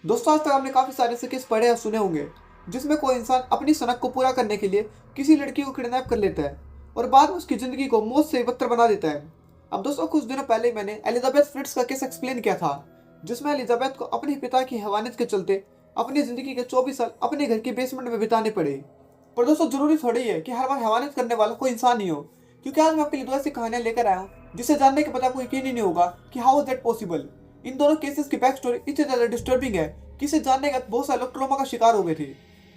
दोस्तों, आज तक आपने काफ़ी सारे ऐसे केस पढ़े या सुने होंगे जिसमें कोई इंसान अपनी सनक को पूरा करने के लिए किसी लड़की को किडनैप कर लेता है और बाद में उसकी ज़िंदगी को मौत से बदतर बना देता है। अब दोस्तों, कुछ दिनों पहले ही मैंने एलिजाबेथ फ्रिट्स का केस एक्सप्लेन किया था, जिसमें एलिजाबेथ को अपने पिता की हैवानियत के चलते अपनी ज़िंदगी के 24 साल अपने घर के बेसमेंट में बिताने पड़े। पर दोस्तों, ज़रूरी थोड़ी है कि हर बार हैवानियत करने वाला कोई इंसान ही हो, क्योंकि आज मैं आपके लिए दो ऐसी कहानियां लेकर आया हूँ जिसे जानने के बाद आपको यकीन ही नहीं होगा कि हाउ इज दैट पॉसिबल। इन दोनों केसेस की बैक स्टोरी इतनी ज़्यादा डिस्टर्बिंग है कि इसे जानने के बाद बहुत सारे लोग ट्रॉमा का शिकार हो गए थे।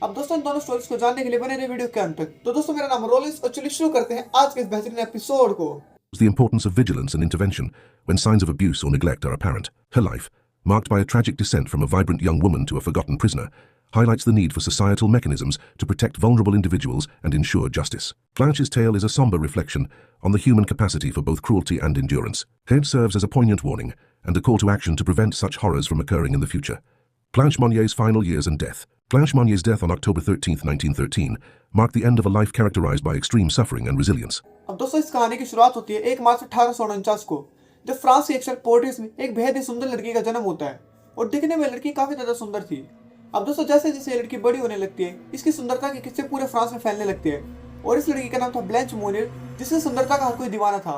अब दोस्तों, इन दोनों स्टोरीज को जानने के लिए बने रहे वीडियो के अंत तक। तो दोस्तों, मेरा नाम रोलिस और चलिए शुरू करते हैं आज के इस बेहतरीन एपिसोड को। The importance of vigilance and intervention when signs of abuse or neglect are apparent. Her life, marked by a tragic descent from a vibrant young woman to a forgotten prisoner, highlights the need for societal mechanisms to protect vulnerable individuals and ensure justice. Blanche's tale is a somber reflection on the human capacity for both cruelty and endurance. It serves as a poignant warning and a call to action to prevent such horrors from occurring in the future. Blanche Monnier's final years and death. Blanche Monnier's death on October 13, 1913, marked the end of a life characterized by extreme suffering and resilience. अब दोस्तों, इस कहानी की शुरुआत होती है 1 मार्च 1849 को, जब फ्रांस के एक शहर पोर्टिस में एक बेहद ही सुंदर लड़की का जन्म होता है और दिखने में लड़की काफी ज्यादा सुंदर थी। अब दोस्तों, जैसे जैसे ये लड़की बड़ी होने लगती है, इसकी सुंदरता के किस्से पूरे फ्रांस में फैलने लगते हैं और इस लड़की का नाम था ब्लैंच मोनियर, जिसकी सुंदरता का हर कोई दीवाना था।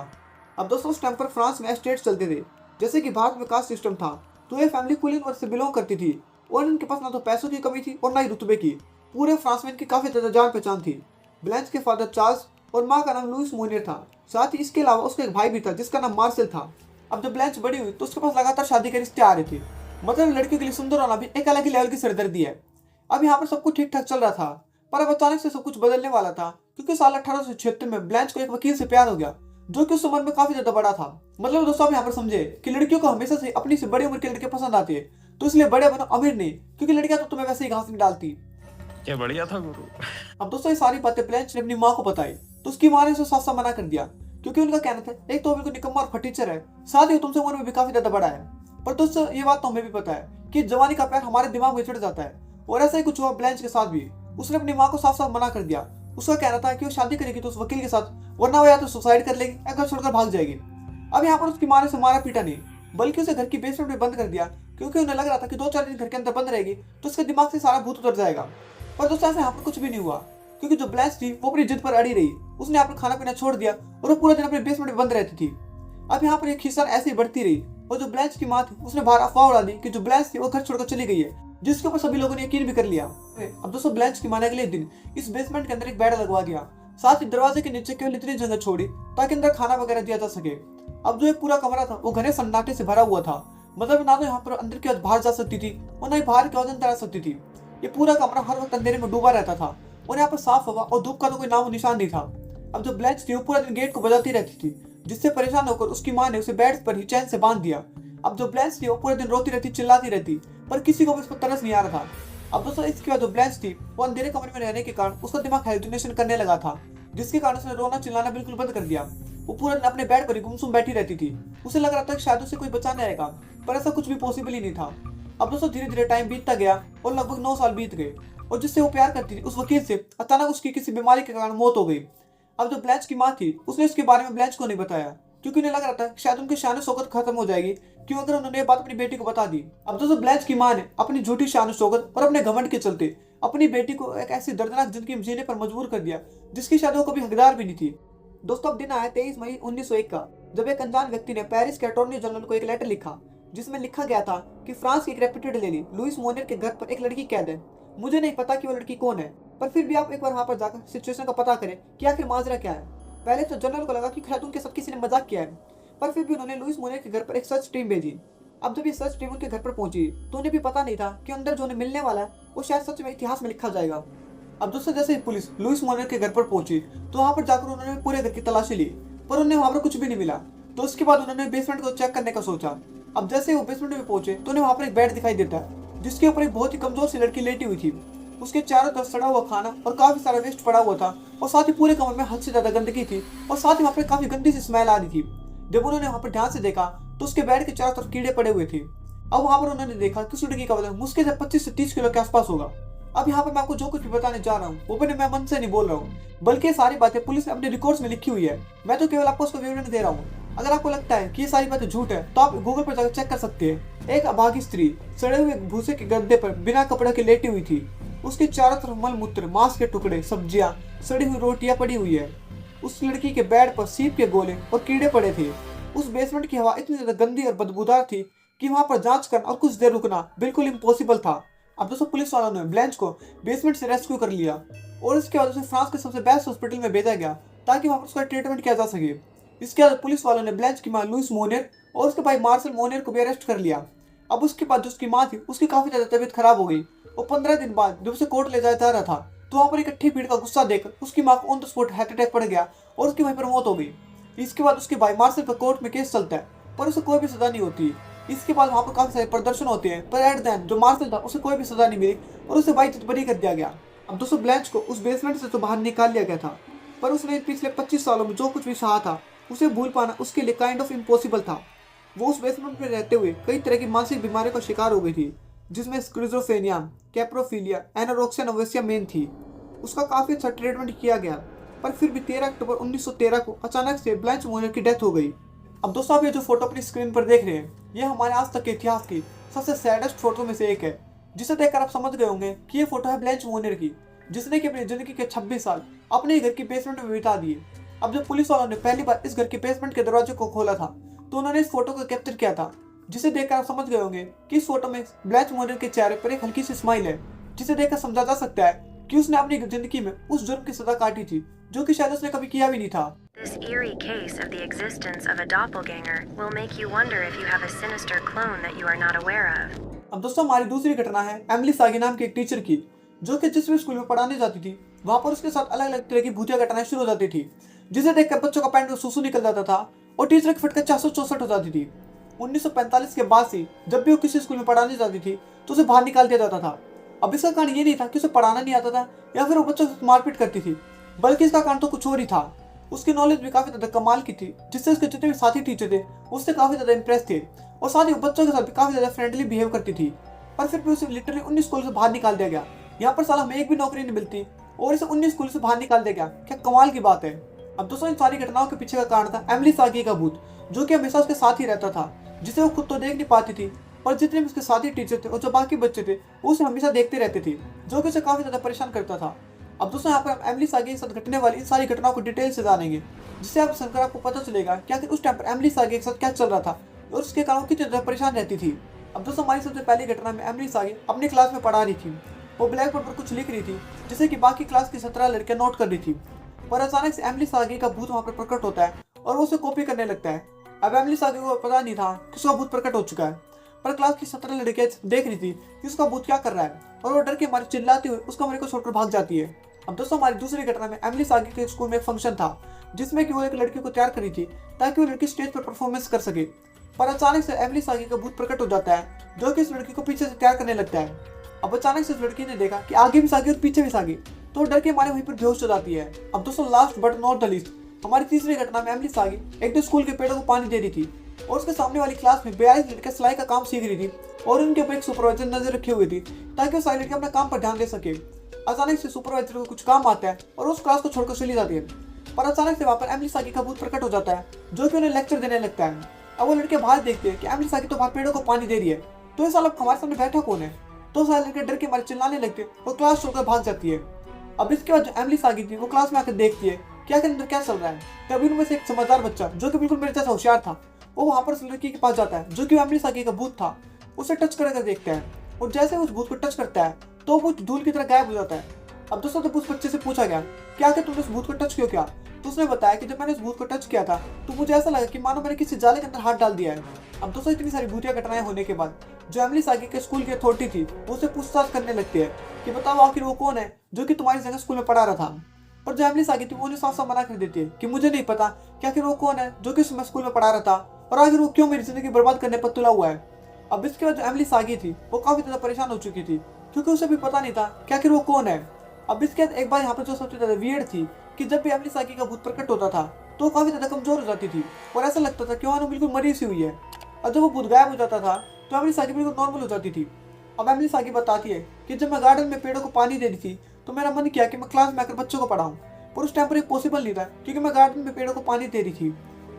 अब दोस्तों, उस टाइम पर फ्रांस में एस्टेट्स चलते थे, जैसे कि भारत में कास्ट सिस्टम था, तो ये फैमिली कुलीन वर्ग से बिलोंग करती थी और इनके पास ना तो पैसों की कमी थी और ना ही रुतबे की। पूरे फ्रांस में इनकी काफी ज्यादा जान पहचान थी। ब्लैंच के फादर चार्ल्स और माँ का नाम लुइस मोनियर था। साथ ही इसके अलावा उसका एक भाई भी था जिसका नाम मार्सेल था। अब जब ब्लैंच बड़ी हुई तो उसके पास लगातार शादी के रिश्ते आ रहे थे। मतलब लड़कियों के लिए सुंदर होना भी एक अलग ही लेवल की सरदर्दी है। अब यहाँ पर सब कुछ ठीक ठाक चल रहा था, पर अब अचानक से सब कुछ बदलने वाला था, क्योंकि साल 1876 में ब्लैंच को एक वकील से प्यार हो गया, जो कि उस उम्र में काफी ज्यादा बड़ा था। मतलब दोस्तों, आप यहाँ पर समझे कि लड़कियों को हमेशा से अपनी से बड़ी उम्र के लड़के पसंद आते हैं, तो इसलिए बड़े बनो अमीर नहीं, क्योंकि लड़कियां तो तुम्हें वैसे ही घास नहीं डालती। क्या बढ़िया था गुरु। अब दोस्तों, ये सारी बातें ब्लैंच ने अपनी माँ को बताई, तो उसकी माँ ने उसे साफ साफ मना कर दिया, क्योंकि उनका कहना था एक तो बिल्कुल निकम्मा और फटीचर है, साथ ही तुमसे उम्र में भी काफी ज्यादा बड़ा है। पर दोस्तों, ये बात तो हमें भी पता है कि जवानी का प्यार हमारे दिमाग में चढ़ जाता है, और ऐसा ही कुछ हुआ ब्लैंच के साथ भी। उसने अपनी माँ को साफ साफ मना कर दिया। उसका कहना था कि वो शादी करेगी तो उस वकील के साथ, वरना वो या तो सुसाइड कर लेगी या घर छोड़कर भाग जाएगी। अब यहाँ पर उसकी माँ ने उसे मारा पीटा नहीं, बल्कि उसे घर की बेसमेंट में बंद कर दिया, क्योंकि उन्हें लग रहा था कि 2-4 दिन घर के अंदर बंद रहेगी तो उसके दिमाग से सारा भूत उतर जाएगा। पर दोस्तों, ऐसे यहाँ पर कुछ भी नहीं हुआ, क्योंकि जो ब्लैंच थी वो अपनी जिद पर अड़ी रही। उसने यहाँ पर खाना पीना छोड़ दिया और वो पूरा दिन अपने बेसमेंट में बंद रहती थी। अब यहाँ पर एक खींचतान ऐसे ही बढ़ती रही, और जो ब्लैंच की माँ थी उसने बाहर अफवाह उड़ा दी कि जो ब्लैंच थी वो घर छोड़कर चली गई है, जिसके ऊपर सभी लोगों ने यकीन भी कर लिया। अब दोस्तों, ब्लैंच की माँ ने अगले दिन इस बेसमेंट के अंदर एक बेड लगवा दिया, साथ ही दरवाजे के नीचे केवल इतनी जगह छोड़ी ताकि अंदर खाना वगैरह दिया जा सके। अब जो एक पूरा कमरा था वो घने सन्नाटे से भरा हुआ था। मतलब ना तो यहाँ पर अंदर की आवाज बाहर जा सकती थी और ना ही बाहर की आवाज अंदर आ सकती थी। ये पूरा कमरा हर वक्त अंधेरे में डूबा रहता था और यहाँ पर साफ हवा और धूप का तो कोई नामो निशान नहीं था। अब जो ब्लैंच थी वो पूरा दिन गेट को बजाती रहती थी, जिससे परेशान होकर उसकी माँ ने उसे बेड पर ही चैन से बांध दिया। अब जो ब्लैंच थी वो पूरे दिन रोती रहती, चिल्लाती रहती, पर किसी को भी उस पर तरस नहीं आ रहा था। अब दोस्तों, इसके बाद जो ब्लैंच थी वो अंधेरे कमरे में रहने के कारण उसका दिमाग हेलुसिनेशन करने लगा था, जिसके कारण उसने रोना चिल्लाना बिल्कुल बंद कर दिया। वो पूरा दिन अपने बेड पर ही गुमसुम बैठी रहती थी। उसे लग रहा था कि शायद उसे कोई बचाने आएगा, पर ऐसा कुछ भी पॉसिबल ही नहीं था। अब दोस्तों, धीरे धीरे टाइम बीतता गया और लगभग 9 साल बीत गए, और जिससे वो प्यार करती थी उस वकील से अचानक उसकी किसी बीमारी के कारण मौत हो गई। अब जो ब्लैंच की माँ थी उसने इसके बारे में ब्लैंच को नहीं बताया, क्योंकि उन्हें लग रहा था कि शायद उनकी शान शौकत खत्म हो जाएगी क्यों अगर उन्होंने ये बात अपनी बेटी को बता दी। अब दोस्तों, ब्लैंच की माँ ने अपनी झूठी शान शौकत और अपने घमंड के चलते अपनी बेटी को एक ऐसी दर्दनाक जिंदगी जीने पर मजबूर कर दिया जिसकी शायद वो कभी हकदार भी नहीं थी। दोस्तों, अब दिन आया 23 मई 1901 का, जब एक अनजान व्यक्ति ने पेरिस के अटॉर्नी जनरल को एक लेटर लिखा, जिसमें लिखा गया था कि फ्रांस की एक रेप्यूटेड लेडी लुइस मोनियर के घर पर एक लड़की कैद है। मुझे नहीं पता कि वो लड़की कौन है, पर फिर भी आप एक बार वहां पर जाकर सिचुएशन का पता करें कि आखिर माजरा क्या है। पहले तो जनरल को लगा कि शायद उनके साथ किसी ने मजाक किया है, पर फिर भी उन्होंने लुइस मोनियर के घर पर एक सर्च टीम भेजी। अब जब ये सर्च टीम उनके घर पर पहुंची तो उन्हें भी पता नहीं था कि अंदर जो उन्हें मिलने वाला है वो शायद सच में इतिहास में लिखा जाएगा। अब दोस्तों, जैसे ही पुलिस लुइस मोनियर के घर पर पहुंची तो वहां पर जाकर उन्होंने पूरे घर की तलाशी ली, पर उन्हें वहां पर कुछ भी नहीं मिला। तो उसके बाद उन्होंने बेसमेंट को चेक करने का सोचा। अब जैसे वो बेसमेंट में पहुंचे तो उन्हें वहां पर एक बेड दिखाई देता है, जिसके ऊपर एक बहुत ही कमजोर सी लड़की लेटी हुई थी। उसके चारों तरफ सड़ा हुआ खाना और काफी सारा वेस्ट पड़ा हुआ था, और साथ ही पूरे कमरे में हद से ज्यादा गंदगी थी, और साथ ही वहां पर काफी गंदी सी स्मेल आ रही थी। जब उन्होंने वहां पर ध्यान से देखा तो उसके बेड के चारों तरफ कीड़े पड़े हुए थे। अब वहां पर उन्होंने देखा कि उस लड़की का वजन मुश्किल से 25 से 30 किलो के आसपास होगा। अब यहाँ पर मैं आपको जो कुछ भी बताने जा रहा हूँ वो भी मैं मन से नहीं बोल रहा हूँ, बल्कि ये सारी बातें पुलिस ने अपने रिकॉर्ड्स में लिखी हुई है। मैं तो केवल आपको उसका विवरण दे रहा हूँ। अगर आपको लगता है कि ये सारी बातें झूठ है तो आप गूगल पर जाकर चेक कर सकते हैं। एक अभागी स्त्री सड़े हुए भूसे के गद्दे पर बिना कपड़े के लेटी हुई थी। उसके चारों तरफ मल मूत्र, मांस के टुकड़े, सब्जियां, सड़ी हुई रोटियां पड़ी हुई है। उस लड़की के बेड पर सीप के गोले और कीड़े पड़े थे। उस बेसमेंट की हवा इतनी ज्यादा गंदी और बदबूदार थी कि वहां पर जांच करना और कुछ देर रुकना बिल्कुल इम्पॉसिबल था। अब दोस्तों पुलिस वालों ने ब्लैंच को बेसमेंट से रेस्क्यू कर लिया और इसके बाद उसे फ्रांस के सबसे बेस्ट हॉस्पिटल में भेजा गया ताकि वहां पर उसका ट्रीटमेंट किया जा सके। इसके बाद पुलिस वालों ने ब्लैंच की मां लुइस मोनियर और उसके भाई मार्शल मोनियर को भी अरेस्ट कर लिया। अब उसके बाद जो उसकी मां थी उसकी काफी ज्यादा तबीयत खराब हो गई और 15 दिन बाद जब उसे कोर्ट ले जाया जा रहा था तो वहां पर इकट्ठी भीड़ का गुस्सा देखकर उसकी मां को on the spot heart attack पड़ गया और उसकी वहीं पर मौत हो गई। इसके बाद उसके भाई मार्शल पर कोर्ट में केस चलता है पर उसे कोई भी सजा नहीं होती। इसके बाद वहां पर काफी सारे प्रदर्शन होते हैं पर एट द एंड जो मार्शल था उसे कोई भी सजा नहीं मिली और उसे बाइज्जत बरी कर दिया गया। अब दोस्तों ब्लैंच को उस बेसमेंट से तो बाहर निकाल लिया गया था पर उसने पिछले 25 सालों में जो कुछ भी सहा था उसे भूल पाना उसके लिए काइंड ऑफ इम्पॉसिबल था। वो उस बेसमेंट में रहते हुए कई तरह की मानसिक बीमारियों का शिकार हो गई थी जिसमें स्किज़ोफ्रेनिया, कैप्रोफिलिया, एनोरेक्सिया नर्वस मेन थी। उसका काफी अच्छा ट्रीटमेंट किया गया पर फिर भी 13 अक्टूबर 1913 को अचानक से ब्लैंच मोनियर की डेथ हो गई। अब दोस्तों आप ये जो फोटो अपनी स्क्रीन पर देख रहे हैं ये हमारे आज तक के इतिहास की सबसे सैडेस्ट फोटो में से एक है जिसे देखकर आप समझ गए होंगे कि ये फोटो है ब्लैंच मोनियर की जिसने कि अपनी जिंदगी के 26 साल अपने ही घर की बेसमेंट में बिता दिए। अब जब पुलिस वालों ने पहली बार इस घर के बेसमेंट के दरवाजे को खोला था तो उन्होंने इस फोटो को कैप्चर किया था जिसे देखकर आप समझ गए होंगे कि इस फोटो में ब्लैंच मोनियर के चेहरे पर एक हल्की सी स्माइल है जिसे देखकर समझा जा सकता है कि उसने अपनी जिंदगी में उस जुर्म की सजा काटी थी जो कि शायद उसने कभी किया भी नहीं था। This eerie case of the existence of a doppelganger will make you wonder if you have a sinister clone that you are not aware of. अब दोस्तों हमारी दूसरी घटना है एमिली सागी नाम की एक टीचर की जो कि जिस भी स्कूल में पढ़ाने जाती थी वहां पर उसके साथ अलग अलग तरह की भूतिया घटनाएं शुरू हो जाती थी जिसे देखकर बच्चों का पैंट में सुसु निकल जाता था और टीचर की फटकर 464 हो जाती थी। 1945 के बाद से जब भी वो किसी स्कूल में पढ़ाने जाती थी तो उसे बाहर निकाल दिया जाता था। अब इसका कारण ये नहीं था कि उसे पढ़ाना नहीं आता था या फिर वो बच्चों से मारपीट करती थी बल्कि इसका कारण तो कुछ और ही था। उसकी नॉलेज भी काफी ज्यादा कमाल की थी जिससे उसके जितने भी साथी टीचर थे उससे काफी ज्यादा इंप्रेस थे और साथ ही बच्चों के साथ भी काफी ज्यादा फ्रेंडली बिहेव करती थी। पर फिर भी उसे लिटरली 19 स्कूल से बाहर निकाल दिया गया। यहाँ पर साला हमें एक भी नौकरी नहीं मिलती और इसे 19 स्कूल से बाहर निकाल दिया गया। क्या कमाल की बात है। अब दोस्तों इन सारी घटनाओं के पीछे का कारण था एमिली सागी का भूत जो कि हमेशा उसके साथ ही रहता था जिसे वो खुद तो देख नहीं पाती थी और जितने भी उसके साथी टीचर थे और जो बाकी बच्चे थे वो उसे हमेशा देखते रहते थे जो कि उसे काफी ज्यादा परेशान करता था। अब दोस्तों यहाँ पर हम एमिली सागी के साथ घटने वाली इन सारी घटनाओं को डिटेल से जानेंगे जिससे आप सुनकर आपको पता चलेगा कि आखिर उस टाइम पर एमिली सागी के साथ क्या चल रहा था और उसके कारण कितनी ज्यादा परेशान रहती थी। अब दोस्तों हमारी सबसे पहली घटना में एमिली सागी अपनी क्लास में पढ़ा रही थी। वो ब्लैक बोर्ड पर कुछ लिख रही थी जिसे कि बाकी क्लास की 17 लड़कियां नोट कर रही थी पर अचानक से एमिली सागी का भूत वहां पर प्रकट होता है और वो उसे कॉपी करने लगता है। अब एमिली सागी को पता नहीं था कि उसका भूत प्रकट हो चुका है पर क्लास की 17 लड़कियां देख रही थी कि उसका भूत क्या कर रहा है और वो डर के मारे चिल्लाती हुई उस कमरे को छोड़कर भाग जाती है। अब दोस्तों हमारी दूसरी घटना में एमिली सागी के स्कूल में एक फंक्शन था जिसमें कि वो एक लड़की को तैयार करी थी ताकि वो लड़की स्टेज पर परफॉर्मेंस कर सके पर अचानक से एमिली सागी का भूत प्रकट हो जाता है जो कि इस लड़की को पीछे से तैयार करने लगता है। अब अचानक से इस लड़की ने देखा कि आगे भी सागी और पीछे भी सागी तो डर के मारे वहीं पर बेहोश हो जाती है। अब दोस्तों last but not the least हमारी तीसरी घटना में एमिली सागी एक दिन स्कूल के पेड़ों को पानी दे रही थी और उसके सामने वाली क्लास में 42 लड़कियां सिलाई का काम सीख रही थी और उनके ऊपर एक सुपरवाइजर नजर रखी हुई थी ताकि वो सारी लड़कियां अपने काम पर ध्यान दे सके। अचानक से सुपरवाइजर को कुछ काम आता है और उस क्लास को छोड़कर चली जाती है पर अचानक से वहां पर एमिली सागी का भूत प्रकट हो जाता है जो कि उन्हें लेक्चर देने लगता है। अब वो लड़के बाहर देखते हैं कि एमिली सागी तो बाहर पेड़ों को पानी दे रही है तो ये साला हमारे सामने बैठा कौन है। तो सारे लड़के डर के मारे चिल्लाने लगते और क्लास छोड़कर भाग जाती है। अब इसके बाद जो एमिली सागी थी वो क्लास में आकर देखती है कि आखिर अंदर क्या चल रहा है। तभी उनमें से एक समझदार बच्चा जो कि बिल्कुल मेरे जैसा होशियार था वो वहां पर उस लड़की के पास जाता है जो कि एमिली सागी का भूत था। उसे टच कर देखता है और जैसे उस भूत को टच करता है तो वो धूल की तरह गायब हो जाता है। अब दोस्तों जब उस बच्चे से पूछा गया कि आखिर तुमने उस भूत को टच क्यों किया तो उसने बताया कि जब मैंने उस भूत को टच किया था तो मुझे ऐसा लगा कि मानो मैंने किसी जाले के अंदर हाथ डाल दिया है। अब दोस्तों इतनी सारी भूतिया घटनाएं होने के बाद जो एमिली सागी के स्कूल की अथॉरिटी थी वो उसे पूछताछ करने लगती है कि बताओ आखिर वो कौन है जो कि तुम्हारी जगह स्कूल में पढ़ा रहा था। और जो एमिली सागी थी वो उन्हें साफ साफ मना कर देती है कि मुझे नहीं पता कि आखिर वो कौन है जो कि मैं स्कूल में पढ़ा रहा था और आखिर वो क्यों मेरी जिंदगी बर्बाद करने पर तुला हुआ है। अब इसके बाद जो एमिली सागी थी वो काफी ज्यादा परेशान हो चुकी थी क्योंकि उसे भी पता नहीं था कि आखिर वो कौन है। अब इसके बाद एक बार यहाँ पर जो सबसे ज्यादा वियर्ड थी कि जब भी एमिली सागी का भूत प्रकट होता था तो वो काफी ज्यादा कमजोर हो जाती थी और ऐसा लगता था कि वो बिल्कुल मरी सी हुई है और जब वो भूत गायब हो जाता था तो एमिली सागी बिल्कुल नॉर्मल हो जाती थी। अब एमिली सागी बताती है कि जब मैं गार्डन में पेड़ों को पानी दे रही थी तो मेरा मन किया कि मैं क्लास में आकर बच्चों को पढ़ाऊं पर उस टाइम पर एक पॉसिबल नहीं था क्योंकि मैं गार्डन में पेड़ों को पानी दे रही थी।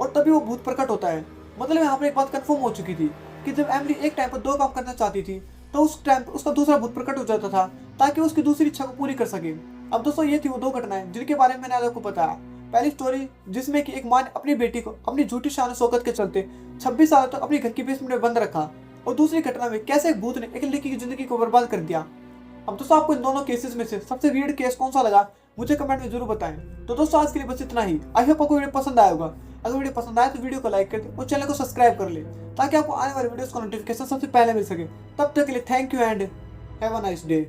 और तभी वो भूत प्रकट होता है। मतलब यहाँ पर एक बात कंफर्म हो चुकी थी कि जब एमिली एक टाइम पर 2 काम करना चाहती थी तो उस टाइम पर उसका दूसरा भूत प्रकट हो जाता था ताकि वो उसकी दूसरी इच्छा को पूरी कर सके। अब दोस्तों ये थी वो 2 घटनाएं जिनके बारे में मैंने आज आपको बताया। पहली स्टोरी जिसमें कि एक माँ ने अपनी बेटी को अपनी झूठी शान शौकत के चलते 26 साल तक अपने घर की बेसमेंट में बंद रखा, और दूसरी घटना में कैसे एक भूत ने एक लड़की की जिंदगी को बर्बाद कर दिया। अब दोस्तों आपको इन दोनों केसेस में से सबसे वियर्ड केस कौन सा लगा मुझे कमेंट में जरूर बताएं। तो दोस्तों आज के लिए बस इतना ही। आई होप आपको वीडियो पसंद आया होगा। अगर वीडियो पसंद आए तो वीडियो को लाइक कर दे और चैनल को सब्सक्राइब कर ले ताकि आपको आने वाले वीडियोस का नोटिफिकेशन सबसे पहले मिल सके। तब तक के लिए thank you and have a nice day.